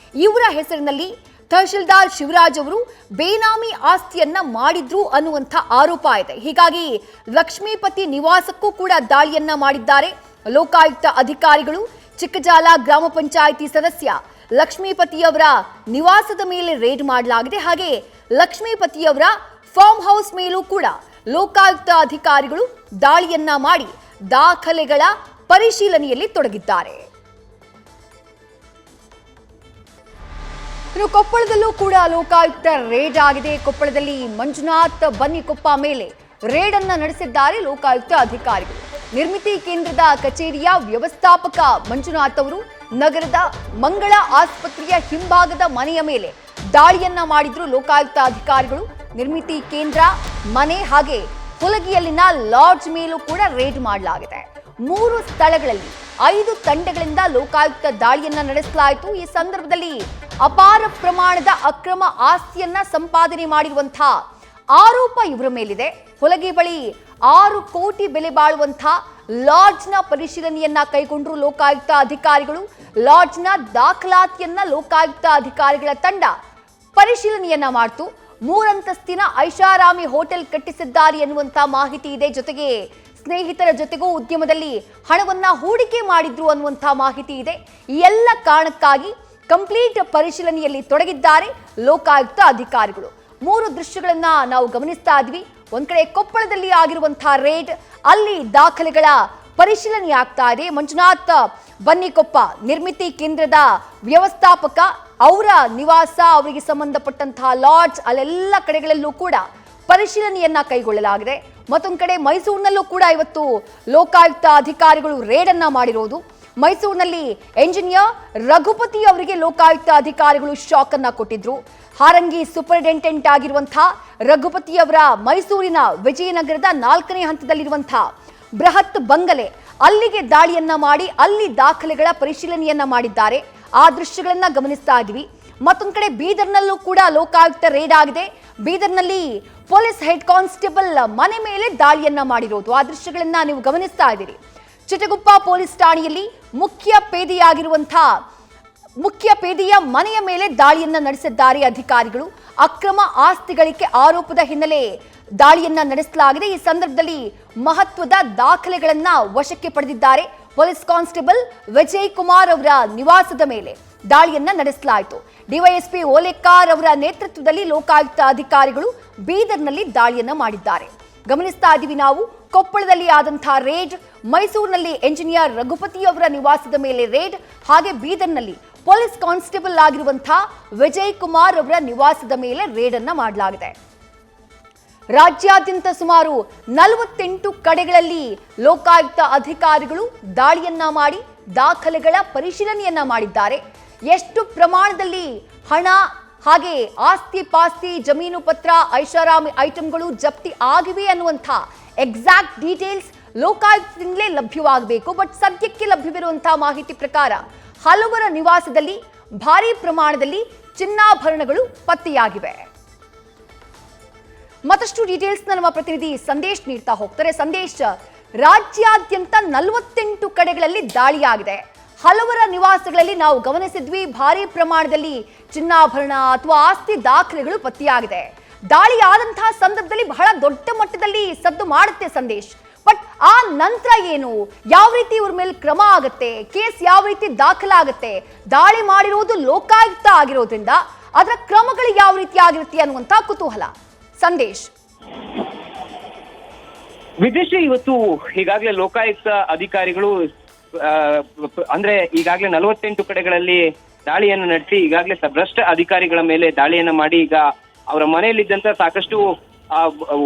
ಇವರ ಹೆಸರಿನಲ್ಲಿ ತಹಶೀಲ್ದಾರ್ ಶಿವರಾಜ್ ಅವರು ಬೇನಾಮಿ ಆಸ್ತಿಯನ್ನ ಮಾಡಿದ್ರು ಅನ್ನುವಂಥ ಆರೋಪ ಇದೆ. ಹೀಗಾಗಿ ಲಕ್ಷ್ಮೀಪತಿ ನಿವಾಸಕ್ಕೂ ಕೂಡ ದಾಳಿಯನ್ನ ಮಾಡಿದ್ದಾರೆ ಲೋಕಾಯುಕ್ತ ಅಧಿಕಾರಿಗಳು. ಚಿಕ್ಕಜಾಲ ಗ್ರಾಮ ಪಂಚಾಯಿತಿ ಸದಸ್ಯ ಲಕ್ಷ್ಮೀಪತಿಯವರ ನಿವಾಸದ ಮೇಲೆ ರೇಡ್ ಮಾಡಲಾಗಿದೆ. ಹಾಗೆ ಲಕ್ಷ್ಮೀಪತಿಯವರ ಫಾರ್ಮ್ ಹೌಸ್ ಮೇಲೂ ಕೂಡ ಲೋಕಾಯುಕ್ತ ಅಧಿಕಾರಿಗಳು ದಾಳಿಯನ್ನ ಮಾಡಿ ದಾಖಲೆಗಳ ಪರಿಶೀಲನೆಯಲ್ಲಿ ತೊಡಗಿದ್ದಾರೆ. ಇನ್ನು ಕೊಪ್ಪಳದಲ್ಲೂ ಕೂಡ ಲೋಕಾಯುಕ್ತ ರೇಡ್ ಆಗಿದೆ. ಕೊಪ್ಪಳದಲ್ಲಿ ಮಂಜುನಾಥ್ ಬನ್ನಿಕೊಪ್ಪ ಮೇಲೆ ರೇಡ್ ಅನ್ನ ನಡೆಸಿದ್ದಾರೆ ಲೋಕಾಯುಕ್ತ ಅಧಿಕಾರಿಗಳು. ನಿರ್ಮಿತಿ ಕೇಂದ್ರದ ಕಚೇರಿಯ ವ್ಯವಸ್ಥಾಪಕ ಮಂಜುನಾಥ್ ಅವರು ನಗರದ ಮಂಗಳ ಆಸ್ಪತ್ರೆಯ ಹಿಂಭಾಗದ ಮನೆಯ ಮೇಲೆ ದಾಳಿಯನ್ನ ಮಾಡಿದ್ರು ಲೋಕಾಯುಕ್ತ ಅಧಿಕಾರಿಗಳು. ನಿರ್ಮಿತಿ ಕೇಂದ್ರ ಮನೆ ಹಾಗೆ ಹುಲಗಿಯಲ್ಲಿನ ಲಾಡ್ಜ್ ಮೇಲೂ ಕೂಡ ರೇಡ್ ಮಾಡಲಾಗಿದೆ. 3 ಸ್ಥಳಗಳಲ್ಲಿ 5 ತಂಡಗಳಿಂದ ಲೋಕಾಯುಕ್ತ ದಾಳಿಯನ್ನ ನಡೆಸಲಾಯಿತು. ಈ ಸಂದರ್ಭದಲ್ಲಿ ಅಪಾರ ಪ್ರಮಾಣದ ಅಕ್ರಮ ಆಸ್ತಿಯನ್ನ ಸಂಪಾದನೆ ಮಾಡಿರುವಂತಹ ಆರೋಪ ಇವರ ಮೇಲಿದೆ. ಹುಲಗಿ ಬಳಿ 6 ಕೋಟಿ ಬೆಲೆ ಬಾಳುವಂತಹ ಲಾಡ್ಜ್ನ ಪರಿಶೀಲನೆಯನ್ನ ಕೈಗೊಂಡ್ರು ಲೋಕಾಯುಕ್ತ ಅಧಿಕಾರಿಗಳು. ಲಾಡ್ಜ್ನ ದಾಖಲಾತಿಯನ್ನ ಲೋಕಾಯುಕ್ತ ಅಧಿಕಾರಿಗಳ ತಂಡ ಪರಿಶೀಲನೆಯನ್ನ ಮಾಡಿತು. 3 ಅಂತಸ್ತಿನ ಐಷಾರಾಮಿ ಹೋಟೆಲ್ ಕಟ್ಟಿಸಿದ್ದಾರೆ ಎನ್ನುವಂತ ಮಾಹಿತಿ ಇದೆ. ಜೊತೆಗೆ ಸ್ನೇಹಿತರ ಜೊತೆಗೂ ಉದ್ಯಮದಲ್ಲಿ ಹಣವನ್ನ ಹೂಡಿಕೆ ಮಾಡಿದ್ರು ಅನ್ನುವಂಥ ಮಾಹಿತಿ ಇದೆ. ಈ ಎಲ್ಲ ಕಾರಣಕ್ಕಾಗಿ ಕಂಪ್ಲೀಟ್ ಪರಿಶೀಲನೆಯಲ್ಲಿ ತೊಡಗಿದ್ದಾರೆ ಲೋಕಾಯುಕ್ತ ಅಧಿಕಾರಿಗಳು. 3 ದೃಶ್ಯಗಳನ್ನ ನಾವು ಗಮನಿಸ್ತಾ ಇದ್ವಿ. ಒಂದ್ ಕಡೆ ಕೊಪ್ಪಳದಲ್ಲಿ ಆಗಿರುವಂತಹ ರೇಡ್, ಅಲ್ಲಿ ದಾಖಲೆಗಳ ಪರಿಶೀಲನೆ ಆಗ್ತಾ ಇದೆ. ಮಂಜುನಾಥ್ ಬನ್ನಿಕೊಪ್ಪ ನಿರ್ಮಿತಿ ಕೇಂದ್ರದ ವ್ಯವಸ್ಥಾಪಕ, ಅವರ ನಿವಾಸ, ಅವರಿಗೆ ಸಂಬಂಧಪಟ್ಟಂತಹ ಲಾಡ್ಜ್, ಅಲ್ಲೆಲ್ಲ ಕಡೆಗಳಲ್ಲೂ ಕೂಡ ಪರಿಶೀಲನೆಯನ್ನ ಕೈಗೊಳ್ಳಲಾಗಿದೆ. ಮತ್ತೊಂದು ಕಡೆ ಮೈಸೂರಿನಲ್ಲೂ ಕೂಡ ಇವತ್ತು ಲೋಕಾಯುಕ್ತ ಅಧಿಕಾರಿಗಳು ರೇಡ್ ಅನ್ನ ಮಾಡಿರೋದು. ಮೈಸೂರಿನಲ್ಲಿ ಎಂಜಿನಿಯರ್ ರಘುಪತಿ ಅವರಿಗೆ ಲೋಕಾಯುಕ್ತ ಅಧಿಕಾರಿಗಳು ಶಾಕ್ ಅನ್ನ ಕೊಟ್ಟಿದ್ರು. ಹಾರಂಗಿ ಸೂಪರಿಂಟೆಂಡೆಂಟ್ ಆಗಿರುವಂತಹ ರಘುಪತಿ ಅವರ ಮೈಸೂರಿನ ವಿಜಯನಗರದ 4ನೇ ಹಂತದಲ್ಲಿರುವಂತಹ ಬೃಹತ್ ಬಂಗಲೆ, ಅಲ್ಲಿಗೆ ದಾಳಿಯನ್ನ ಮಾಡಿ ಅಲ್ಲಿ ದಾಖಲೆಗಳ ಪರಿಶೀಲನೆಯನ್ನ ಮಾಡಿದ್ದಾರೆ. ಆ ದೃಶ್ಯಗಳನ್ನ ಗಮನಿಸ್ತಾ ಇದ್ವಿ. ಮತ್ತೊಂದು ಕಡೆ ಬೀದರ್ನಲ್ಲೂ ಕೂಡ ಲೋಕಾಯುಕ್ತ ರೇಡ್ ಆಗಿದೆ. ಬೀದರ್ನಲ್ಲಿ ಪೊಲೀಸ್ ಹೆಡ್ ಕಾನ್ಸ್ಟೇಬಲ್ ಮನೆ ಮೇಲೆ ದಾಳಿಯನ್ನ ಮಾಡಿರೋದು, ಆ ದೃಶ್ಯಗಳನ್ನ ನೀವು ಗಮನಿಸ್ತಾ ಇದ್ದೀರಿ. ಚಿಟಗುಪ್ಪ ಪೊಲೀಸ್ ಠಾಣೆಯಲ್ಲಿ ಮುಖ್ಯ ಪೇದೆಯ ಮನೆಯ ಮೇಲೆ ದಾಳಿಯನ್ನ ನಡೆಸಿದ್ದಾರೆ ಅಧಿಕಾರಿಗಳು. ಅಕ್ರಮ ಆಸ್ತಿ ಗಳಿಕೆ ಆರೋಪದ ಹಿನ್ನೆಲೆ ದಾಳಿಯನ್ನ ನಡೆಸಲಾಗಿದೆ. ಈ ಸಂದರ್ಭದಲ್ಲಿ ಮಹತ್ವದ ದಾಖಲೆಗಳನ್ನ ವಶಕ್ಕೆ ಪಡೆದಿದ್ದಾರೆ. ಪೊಲೀಸ್ ಕಾನ್ಸ್ಟೇಬಲ್ ವಿಜಯ್ ಕುಮಾರ್ ಅವರ ನಿವಾಸದ ಮೇಲೆ ದಾಳಿಯನ್ನ ನಡೆಸಲಾಯಿತು. ಡಿವೈಎಸ್ಪಿ ಓಲೆಕಾರ್ ಅವರ ನೇತೃತ್ವದಲ್ಲಿ ಲೋಕಾಯುಕ್ತ ಅಧಿಕಾರಿಗಳು ಬೀದರ್ನಲ್ಲಿ ದಾಳಿಯನ್ನ ಮಾಡಿದ್ದಾರೆ. ಗಮನಿಸ್ತಾ ಇದ್ದೀವಿ ನಾವು. ಕೊಪ್ಪಳದಲ್ಲಿ ಆದಂತಹ ರೇಡ್, ಮೈಸೂರಿನಲ್ಲಿ ಎಂಜಿನಿಯರ್ ರಘುಪತಿ ಅವರ ನಿವಾಸದ ಮೇಲೆ ರೇಡ್, ಹಾಗೆ ಬೀದರ್ನಲ್ಲಿ ಪೊಲೀಸ್ ಕಾನ್ಸ್ಟೇಬಲ್ ಆಗಿರುವಂತಹ ವಿಜಯ್ ಕುಮಾರ್ ಅವರ ನಿವಾಸದ ಮೇಲೆ ರೇಡ್ ಅನ್ನ ಮಾಡಲಾಗಿದೆ. ರಾಜ್ಯಾದ್ಯಂತ ಸುಮಾರು 48 ಕಡೆಗಳಲ್ಲಿ ಲೋಕಾಯುಕ್ತ ಅಧಿಕಾರಿಗಳು ದಾಳಿಯನ್ನ ಮಾಡಿ ದಾಖಲೆಗಳ ಪರಿಶೀಲನೆಯನ್ನ ಮಾಡಿದ್ದಾರೆ. ಎಷ್ಟು ಪ್ರಮಾಣದಲ್ಲಿ ಹಣ ಹಾಗೆ ಆಸ್ತಿ ಪಾಸ್ತಿ, ಜಮೀನು ಪತ್ರ, ಐಷಾರಾಮಿ ಐಟಂಗಳು ಜಪ್ತಿ ಆಗಿವೆ ಅನ್ನುವಂಥ ಎಕ್ಸಾಕ್ಟ್ ಡೀಟೇಲ್ಸ್ ಲೋಕಾಯುಕ್ತದಿಂದಲೇ ಲಭ್ಯವಾಗಬೇಕು. ಬಟ್ ಸದ್ಯಕ್ಕೆ ಲಭ್ಯವಿರುವಂತಹ ಮಾಹಿತಿ ಪ್ರಕಾರ ಹಲವರ ನಿವಾಸದಲ್ಲಿ ಭಾರಿ ಪ್ರಮಾಣದಲ್ಲಿ ಚಿನ್ನಾಭರಣಗಳು ಪತ್ತೆಯಾಗಿವೆ. ಮತ್ತಷ್ಟು ಡೀಟೇಲ್ಸ್ ನಮ್ಮ ಪ್ರತಿನಿಧಿ ಸಂದೇಶ್ ನೀಡ್ತಾ ಹೋಗ್ತಾರೆ. ಸಂದೇಶ್, ರಾಜ್ಯಾದ್ಯಂತ 48 ಕಡೆಗಳಲ್ಲಿ ದಾಳಿಯಾಗಿದೆ. ಹಲವರ ನಿವಾಸಗಳಲ್ಲಿ ನಾವು ಗಮನಿಸಿದ್ವಿ ಭಾರಿ ಪ್ರಮಾಣದಲ್ಲಿ ಚಿನ್ನಾಭರಣ ಅಥವಾ ಆಸ್ತಿ ದಾಖಲೆಗಳು ಪತ್ತೆಯಾಗಿದೆ. ದಾಳಿ ಆದಂತಹ ಸಂದರ್ಭದಲ್ಲಿ ಬಹಳ ದೊಡ್ಡ ಮಟ್ಟದಲ್ಲಿ ಸದ್ದು ಮಾಡುತ್ತೆ ಸಂದೇಶ್. ಬಟ್ ಆ ನಂತರ ಏನು, ಯಾವ ರೀತಿ ಇವ್ರ ಮೇಲೆ ಕ್ರಮ ಆಗುತ್ತೆ, ಕೇಸ್ ಯಾವ ರೀತಿ ದಾಖಲಾಗುತ್ತೆ, ದಾಳಿ ಮಾಡಿರುವುದು ಲೋಕಾಯುಕ್ತ ಆಗಿರೋದ್ರಿಂದ ಅದರ ಕ್ರಮಗಳು ಯಾವ ರೀತಿ ಆಗಿರುತ್ತೆ ಅನ್ನುವಂತ ಕುತೂಹಲ. ಸಂದೇಶ್. ವಿದೇಶಿ ಇವತ್ತು ಈಗಾಗಲೇ ಲೋಕಾಯುಕ್ತ ಅಧಿಕಾರಿಗಳು ಅಂದ್ರೆ ಈಗಾಗಲೇ 48 ಕಡೆಗಳಲ್ಲಿ ದಾಳಿಯನ್ನು ನಡೆಸಿ ಈಗಾಗಲೇ ಭ್ರಷ್ಟ ಅಧಿಕಾರಿಗಳ ಮೇಲೆ ದಾಳಿಯನ್ನ ಮಾಡಿ ಈಗ ಅವರ ಮನೆಯಲ್ಲಿದ್ದಂತ ಸಾಕಷ್ಟು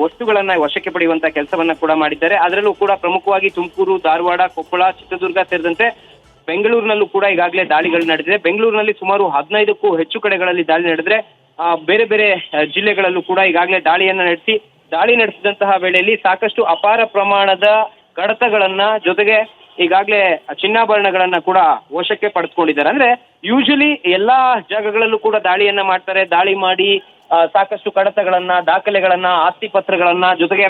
ವಸ್ತುಗಳನ್ನ ವಶಕ್ಕೆ ಪಡೆಯುವಂತ ಕೆಲಸವನ್ನ ಕೂಡ ಮಾಡಿದ್ದಾರೆ. ಅದರಲ್ಲೂ ಕೂಡ ಪ್ರಮುಖವಾಗಿ ತುಮಕೂರು, ಧಾರವಾಡ, ಕೊಪ್ಪಳ, ಚಿತ್ರದುರ್ಗ ಸೇರಿದಂತೆ ಬೆಂಗಳೂರಿನಲ್ಲೂ ಕೂಡ ಈಗಾಗಲೇ ದಾಳಿಗಳು ನಡೆದಿದೆ. ಬೆಂಗಳೂರಿನಲ್ಲಿ ಸುಮಾರು 15ಕ್ಕೂ ಹೆಚ್ಚು ಕಡೆಗಳಲ್ಲಿ ದಾಳಿ ನಡೆದ್ರೆ ಬೇರೆ ಬೇರೆ ಜಿಲ್ಲೆಗಳಲ್ಲೂ ಕೂಡ ಈಗಾಗಲೇ ದಾಳಿ ನಡೆಸಿದಂತಹ ವೇಳೆಯಲ್ಲಿ ಸಾಕಷ್ಟು ಅಪಾರ ಪ್ರಮಾಣದ ಕಡತಗಳನ್ನ ಜೊತೆಗೆ ಈಗಾಗಲೇ ಚಿನ್ನಾಭರಣಗಳನ್ನ ಕೂಡ ವಶಕ್ಕೆ ಪಡೆದುಕೊಂಡಿದ್ದಾರೆ. ಅಂದ್ರೆ ಯೂಶಲಿ ಎಲ್ಲಾ ಜಾಗಗಳಲ್ಲೂ ಕೂಡ ದಾಳಿಯನ್ನ ಮಾಡ್ತಾರೆ. ದಾಳಿ ಮಾಡಿ ಸಾಕಷ್ಟು ಕಡತಗಳನ್ನ, ದಾಖಲೆಗಳನ್ನ, ಆಸ್ತಿ ಪತ್ರಗಳನ್ನ, ಜೊತೆಗೆ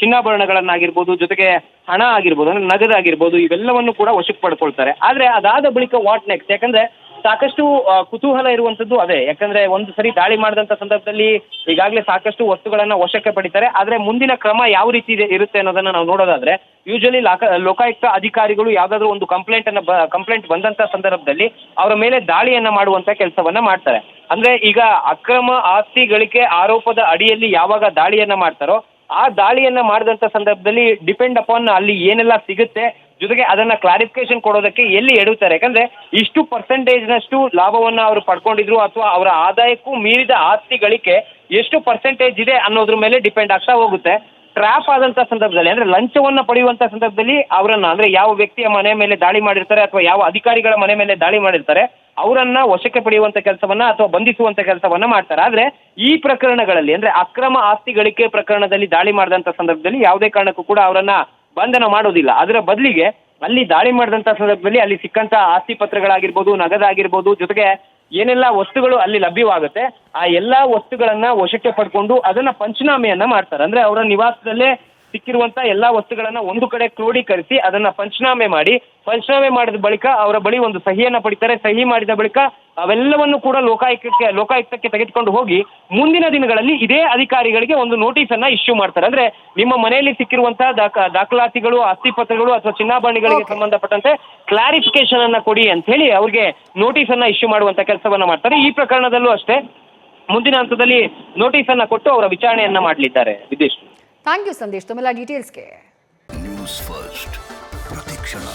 ಚಿನ್ನಾಭರಣಗಳನ್ನಾಗಿರ್ಬೋದು, ಜೊತೆಗೆ ಹಣ ಆಗಿರ್ಬೋದು, ಅಂದ್ರೆ ನಗದಾಗಿರ್ಬೋದು, ಇವೆಲ್ಲವನ್ನು ಕೂಡ ವಶಕ್ಕೆ ಪಡ್ಕೊಳ್ತಾರೆ. ಆದ್ರೆ ಅದಾದ ಬಳಿಕ ವಾಟ್ ನೆಕ್ಸ್ಟ್? ಯಾಕಂದ್ರೆ ಸಾಕಷ್ಟು ಕುತೂಹಲ ಇರುವಂತದ್ದು ಅದೇ. ಯಾಕಂದ್ರೆ ಒಂದು ಸರಿ ದಾಳಿ ಮಾಡಿದಂತ ಸಂದರ್ಭದಲ್ಲಿ ಈಗಾಗಲೇ ಸಾಕಷ್ಟು ವಸ್ತುಗಳನ್ನ ವಶಕ್ಕೆ ಪಡಿತಾರೆ. ಆದ್ರೆ ಮುಂದಿನ ಕ್ರಮ ಯಾವ ರೀತಿ ಇರುತ್ತೆ ಅನ್ನೋದನ್ನ ನಾವು ನೋಡೋದಾದ್ರೆ, ಯೂಶಲಿ ಲೋಕಾಯುಕ್ತ ಅಧಿಕಾರಿಗಳು ಯಾವ್ದಾದ್ರು ಒಂದು ಕಂಪ್ಲೇಂಟ್ ಬಂದಂತ ಸಂದರ್ಭದಲ್ಲಿ ಅವರ ಮೇಲೆ ದಾಳಿಯನ್ನ ಮಾಡುವಂತ ಕೆಲಸವನ್ನ ಮಾಡ್ತಾರೆ. ಅಂದ್ರೆ ಈಗ ಅಕ್ರಮ ಆಸ್ತಿ ಗಳಿಕೆ ಆರೋಪದ ಅಡಿಯಲ್ಲಿ ಯಾವಾಗ ದಾಳಿಯನ್ನ ಮಾಡ್ತಾರೋ ಆ ದಾಳಿಯನ್ನ ಮಾಡಿದಂತ ಸಂದರ್ಭದಲ್ಲಿ ಡಿಪೆಂಡ್ ಅಪಾನ್ ಅಲ್ಲಿ ಏನೆಲ್ಲ ಸಿಗುತ್ತೆ, ಜೊತೆಗೆ ಅದನ್ನ ಕ್ಲಾರಿಫಿಕೇಶನ್ ಕೊಡೋದಕ್ಕೆ ಎಲ್ಲಿ ಎಡುತ್ತಾರೆ. ಯಾಕಂದ್ರೆ ಇಷ್ಟು ಪರ್ಸೆಂಟೇಜ್ನಷ್ಟು ಲಾಭವನ್ನ ಅವರು ಪಡ್ಕೊಂಡಿದ್ರು ಅಥವಾ ಅವರ ಆದಾಯಕ್ಕೂ ಮೀರಿದ ಆಸ್ತಿ ಗಳಿಕೆ ಎಷ್ಟು ಪರ್ಸೆಂಟೇಜ್ ಇದೆ ಅನ್ನೋದ್ರ ಮೇಲೆ ಡಿಪೆಂಡ್ ಆಗ್ತಾ ಹೋಗುತ್ತೆ. ಟ್ರ್ಯಾಪ್ ಆದಂತ ಸಂದರ್ಭದಲ್ಲಿ ಅಂದ್ರೆ ಲಂಚವನ್ನ ಪಡೆಯುವಂತ ಸಂದರ್ಭದಲ್ಲಿ ಅವರನ್ನ ಅಂದ್ರೆ ಯಾವ ವ್ಯಕ್ತಿಯ ಮನೆ ಮೇಲೆ ದಾಳಿ ಮಾಡಿರ್ತಾರೆ ಅಥವಾ ಯಾವ ಅಧಿಕಾರಿಗಳ ಮನೆ ಮೇಲೆ ದಾಳಿ ಮಾಡಿರ್ತಾರೆ ಅವರನ್ನ ವಶಕ್ಕೆ ಪಡೆಯುವಂತ ಕೆಲಸವನ್ನ ಅಥವಾ ಬಂಧಿಸುವಂತ ಕೆಲಸವನ್ನ ಮಾಡ್ತಾರೆ. ಆದ್ರೆ ಈ ಪ್ರಕರಣಗಳಲ್ಲಿ ಅಂದ್ರೆ ಅಕ್ರಮ ಆಸ್ತಿ ಗಳಿಕೆ ಪ್ರಕರಣದಲ್ಲಿ ದಾಳಿ ಮಾಡಿದಂತ ಸಂದರ್ಭದಲ್ಲಿ ಯಾವುದೇ ಕಾರಣಕ್ಕೂ ಕೂಡ ಅವರನ್ನ ಬಂಧನ ಮಾಡೋದಿಲ್ಲ. ಅದರ ಬದಲಿಗೆ ಅಲ್ಲಿ ದಾಳಿ ಮಾಡಿದಂತ ಸಂದರ್ಭದಲ್ಲಿ ಅಲ್ಲಿ ಸಿಕ್ಕಂತ ಆಸ್ತಿ ಪತ್ರಗಳಾಗಿರ್ಬೋದು, ನಗದಾಗಿರ್ಬೋದು, ಜೊತೆಗೆ ಏನೆಲ್ಲ ವಸ್ತುಗಳು ಅಲ್ಲಿ ಲಭ್ಯವಾಗುತ್ತೆ ಆ ಎಲ್ಲಾ ವಸ್ತುಗಳನ್ನ ವಶಕ್ಕೆ ಪಡ್ಕೊಂಡು ಅದನ್ನ ಪಂಚನಾಮೆಯನ್ನ ಮಾಡ್ತಾರೆ. ಅಂದ್ರೆ ಅವರ ನಿವಾಸದಲ್ಲೇ ಸಿಕ್ಕಿರುವಂತ ಎಲ್ಲಾ ವಸ್ತುಗಳನ್ನ ಒಂದು ಕಡೆ ಕ್ರೋಢೀಕರಿಸಿ ಅದನ್ನ ಪಂಚನಾಮೆ ಮಾಡಿದ ಬಳಿಕ ಅವರ ಬಳಿ ಒಂದು ಸಹಿಯನ್ನ ಪಡಿತಾರೆ. ಸಹಿ ಮಾಡಿದ ಬಳಿಕ ಅವೆಲ್ಲವನ್ನು ಕೂಡ ಲೋಕಾಯುಕ್ತಕ್ಕೆ ತೆಗೆದುಕೊಂಡು ಹೋಗಿ ಮುಂದಿನ ದಿನಗಳಲ್ಲಿ ಇದೇ ಅಧಿಕಾರಿಗಳಿಗೆ ಒಂದು ನೋಟಿಸ್ ಅನ್ನ ಇಶ್ಯೂ ಮಾಡ್ತಾರೆ. ಅಂದ್ರೆ ನಿಮ್ಮ ಮನೆಯಲ್ಲಿ ಸಿಕ್ಕಿರುವಂತಹ ದಾಖಲಾತಿಗಳು, ಆಸ್ತಿ ಪತ್ರಗಳು ಅಥವಾ ಚಿನ್ನಾಭರಣಗಳಿಗೆ ಸಂಬಂಧಪಟ್ಟಂತೆ ಕ್ಲಾರಿಫಿಕೇಶನ್ ಅನ್ನ ಕೊಡಿ ಅಂತ ಹೇಳಿ ಅವ್ರಿಗೆ ನೋಟಿಸ್ ಅನ್ನ ಇಶ್ಯೂ ಮಾಡುವಂತ ಕೆಲಸವನ್ನ ಮಾಡ್ತಾರೆ. ಈ ಪ್ರಕರಣದಲ್ಲೂ ಅಷ್ಟೇ ಮುಂದಿನ ಹಂತದಲ್ಲಿ ನೋಟಿಸ್ ಅನ್ನ ಕೊಟ್ಟು ಅವರ ವಿಚಾರಣೆಯನ್ನ ಮಾಡಲಿದ್ದಾರೆ. ವಿದೇಶ್, ಥ್ಯಾಂಕ್ ಯು ಸಂದೇಶ್ ತಮ್ಮೆಲ್ಲ ಡೀಟೇಲ್ಸ್ಗೆ. ನ್ಯೂಸ್ ಫಸ್ಟ್ ಪ್ರತಿಕ್ಷಣ.